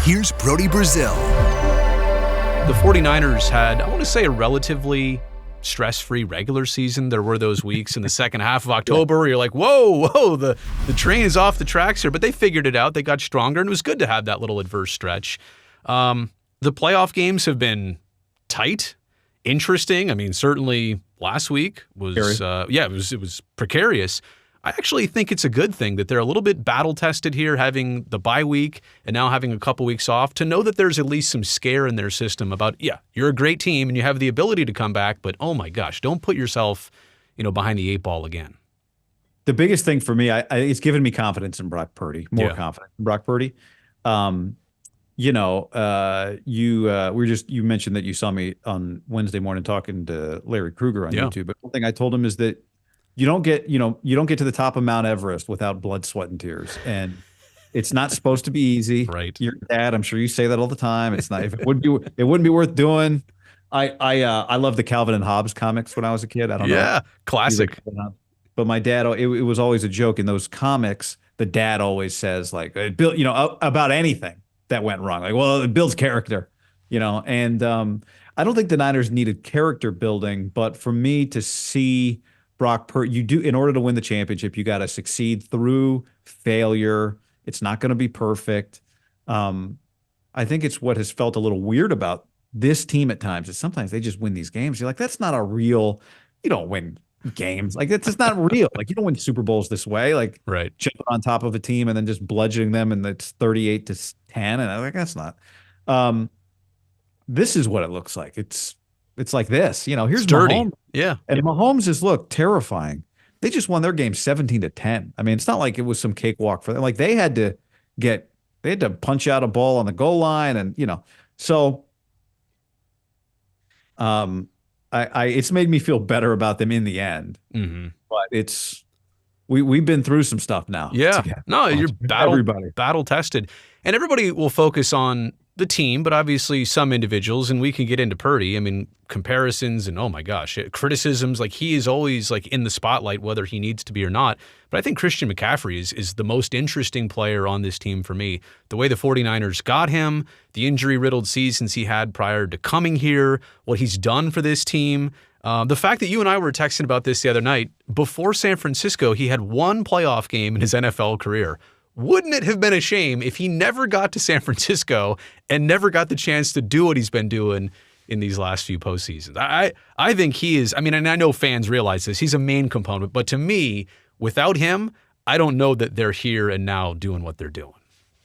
Here's Brody Brazil. The 49ers had, I want to say, a relatively stress-free regular season. There were those weeks in the second half of October where you're like, whoa, the train is off the tracks here. But they figured it out. They got stronger, and it was good to have that little adverse stretch. The playoff games have been tight, interesting. I mean, certainly last week was, it was precarious. I actually think it's a good thing that they're a little bit battle-tested here, having the bye week and now having a couple weeks off, to know that there's at least some scare in their system about, you're a great team and you have the ability to come back, but oh my gosh, don't put yourself, behind the eight ball again. The biggest thing for me, it's given me confidence in Brock Purdy, more confidence in Brock Purdy. You mentioned that you saw me on Wednesday morning talking to Larry Krueger on YouTube, but one thing I told him is that you don't get to the top of Mount Everest without blood, sweat, and tears. And it's not supposed to be easy. Right. Your dad, I'm sure you say that all the time. It's not, it wouldn't be worth doing. I love the Calvin and Hobbes comics when I was a kid. I don't know. Yeah. Classic. But my dad, it was always a joke in those comics. The dad always says, like, Bill, about anything that went wrong. Like, well, it builds character, and I don't think the Niners needed character building, but for me to see Brock Purdy, in order to win the championship, you got to succeed through failure. It's not going to be perfect. I think it's what has felt a little weird about this team at times is sometimes they just win these games. You're like, that's not you don't win games. Like, that's just not real. Like, you don't win Super Bowls this way. Like, jumping on top of a team and then just bludgeoning them and it's 38-10. And I'm like, that's not. This is what it looks like. It's like this, here's dirty. Mahomes. Yeah. And Mahomes is, terrifying. They just won their game 17-10. I mean, it's not like it was some cakewalk for them. Like, they had to punch out a ball on the goal line and, so it's made me feel better about them in the end. Mm-hmm. But we've been through some stuff now. Yeah. No, you're battle tested. And everybody will focus on the team, but obviously some individuals, and we can get into Purdy. I mean, comparisons and, oh my gosh, criticisms. Like, he is always in the spotlight, whether he needs to be or not. But I think Christian McCaffrey is the most interesting player on this team for me. The way the 49ers got him, the injury-riddled seasons he had prior to coming here, what he's done for this team. The fact that you and I were texting about this the other night, before San Francisco, he had one playoff game in his NFL career. Wouldn't it have been a shame if he never got to San Francisco and never got the chance to do what he's been doing in these last few postseasons? I think he is, and I know fans realize this, he's a main component, but to me, without him, I don't know that they're here and now doing what they're doing.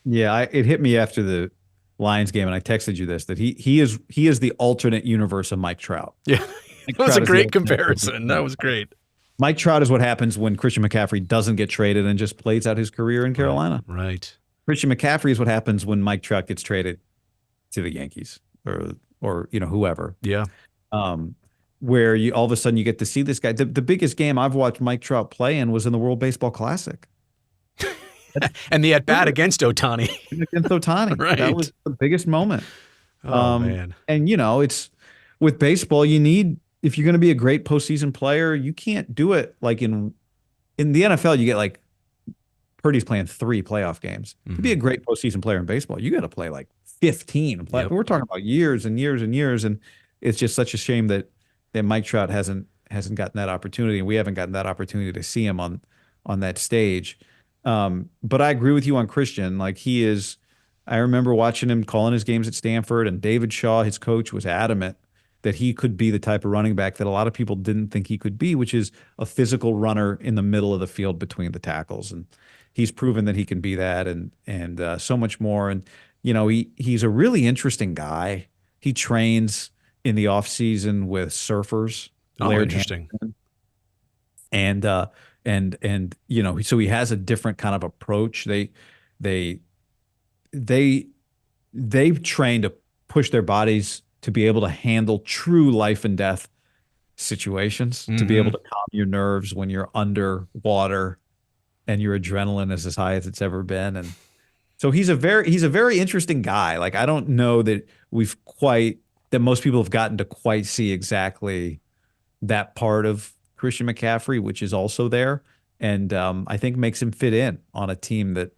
Yeah, it hit me after the Lions game, and I texted you this, that he is the alternate universe of Mike Trout. Yeah, that was a great comparison. That was great. Mike Trout is what happens when Christian McCaffrey doesn't get traded and just plays out his career in Carolina. Right. Christian McCaffrey is what happens when Mike Trout gets traded to the Yankees or whoever. Yeah. Where you all of a sudden you get to see this guy. The biggest game I've watched Mike Trout play in was in the World Baseball Classic. And the at-bat against Ohtani. Against Ohtani. Right. That was the biggest moment. Oh, man. And, it's with baseball, you need, if you're going to be a great postseason player, you can't do it like in the NFL. You get Purdy's playing 3 playoff games. Mm-hmm. To be a great postseason player in baseball, you got to play 15. Yep. We're talking about years and years and years, and it's just such a shame that Mike Trout hasn't gotten that opportunity, and we haven't gotten that opportunity to see him on that stage. But I agree with you on Christian. He is. I remember watching him calling his games at Stanford, and David Shaw, his coach, was adamant that he could be the type of running back that a lot of people didn't think he could be, which is a physical runner in the middle of the field between the tackles. And he's proven that he can be that and so much more. And, he's a really interesting guy. He trains in the off season with surfers. Oh, interesting. And so he has a different kind of approach. They train to push their bodies to be able to handle true life and death situations, to be able to calm your nerves when you're underwater and your adrenaline is as high as it's ever been. And so he's a very interesting guy. I don't know that that most people have gotten to quite see exactly that part of Christian McCaffrey, which is also there. And I think makes him fit in on a team that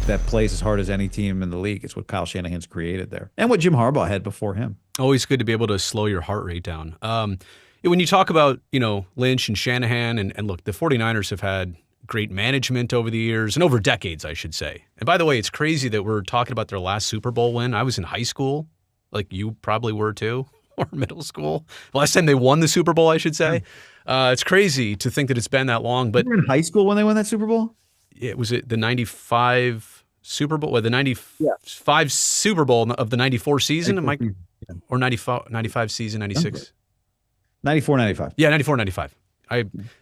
that plays as hard as any team in the league. It's what Kyle Shanahan's created there, and what Jim Harbaugh had before him. Always good to be able to slow your heart rate down. When you talk about, Lynch and Shanahan, and look, the 49ers have had great management over the years and over decades, I should say. And by the way, it's crazy that we're talking about their last Super Bowl win. I was in high school, like you probably were too, or middle school. The last time they won the Super Bowl, I should say. It's crazy to think that it's been that long. But you were in high school when they won that Super Bowl? Was it the 95 Super Bowl? Well, the 95 Super Bowl of the 94 season? Or 95 season, 96? 94, 95. Yeah, 94, 95.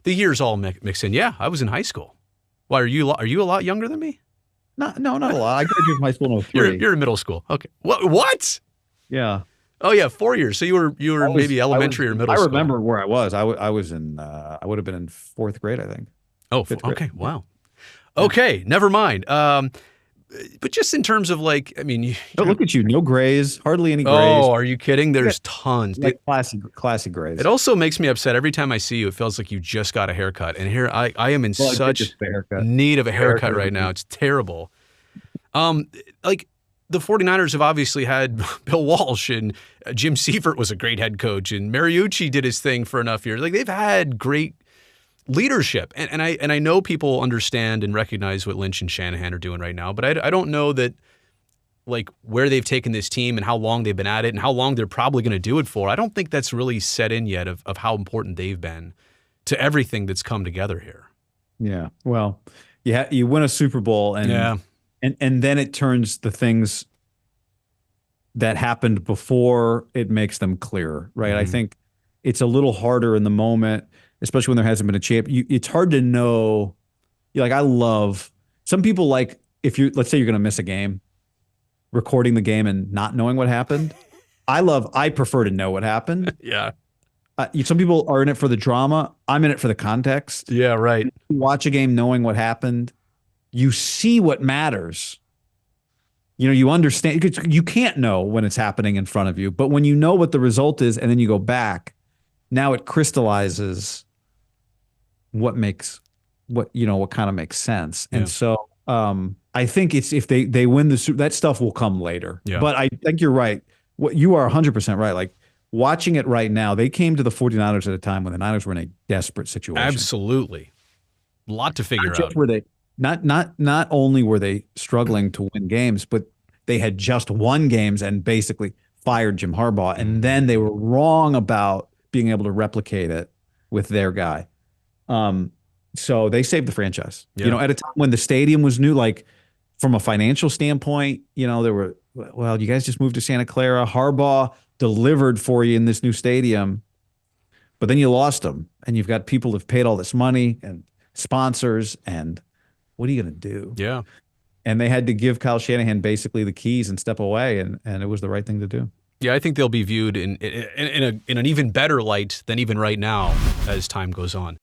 The years all mix in. Yeah, I was in high school. Why, are you a lot younger than me? No, not a lot. I graduated from high school in 03. You're in middle school. Okay. What? Yeah. Oh yeah, 4 years. So you were maybe elementary or middle school. I remember where I was. I was in. I would have been in fourth grade, I think. Oh, okay. Wow. Okay, never mind. But just in terms of look at you. No grays, hardly any grays. Oh, are you kidding? There's tons. Like classic grays. It also makes me upset every time I see you. It feels like you just got a haircut, and here I am in such need of a haircut right now. It's terrible. The 49ers have obviously had Bill Walsh, and Jim Seifert was a great head coach, and Mariucci did his thing for enough years. They've had great leadership, and I know people understand and recognize what Lynch and Shanahan are doing right now, but I don't know that where they've taken this team and how long they've been at it and how long they're probably going to do it for. I don't think that's really set in yet of how important they've been to everything that's come together here. Yeah, well, you win a Super Bowl, and then it turns the things that happened before, it makes them clearer, right? Mm-hmm. I think it's a little harder in the moment, especially when there hasn't been a champ. It's hard to know. I love some people, let's say you're going to miss a game, recording the game and not knowing what happened. I prefer to know what happened. Yeah. Some people are in it for the drama. I'm in it for the context. Yeah, right. You watch a game knowing what happened. You see what matters. You understand, because you can't know when it's happening in front of you, but when you know what the result is and then you go back, now it crystallizes what kind of makes sense. Yeah. And so I think it's, if they win that stuff will come later. Yeah. But I think you're right. You are 100% right. Watching it right now, they came to the 49ers at a time when the Niners were in a desperate situation. Absolutely. A lot to figure out. Not only were they struggling to win games, but they had just won games and basically fired Jim Harbaugh. And then they were wrong about being able to replicate it with their guy. So they saved the franchise. Yeah. At a time when the stadium was new, from a financial standpoint, there were, you guys just moved to Santa Clara. Harbaugh delivered for you in this new stadium, but then you lost them, and you've got people who've paid all this money and sponsors, and what are you going to do? Yeah. And they had to give Kyle Shanahan basically the keys and step away, and it was the right thing to do. Yeah, I think they'll be viewed in an even better light than even right now as time goes on.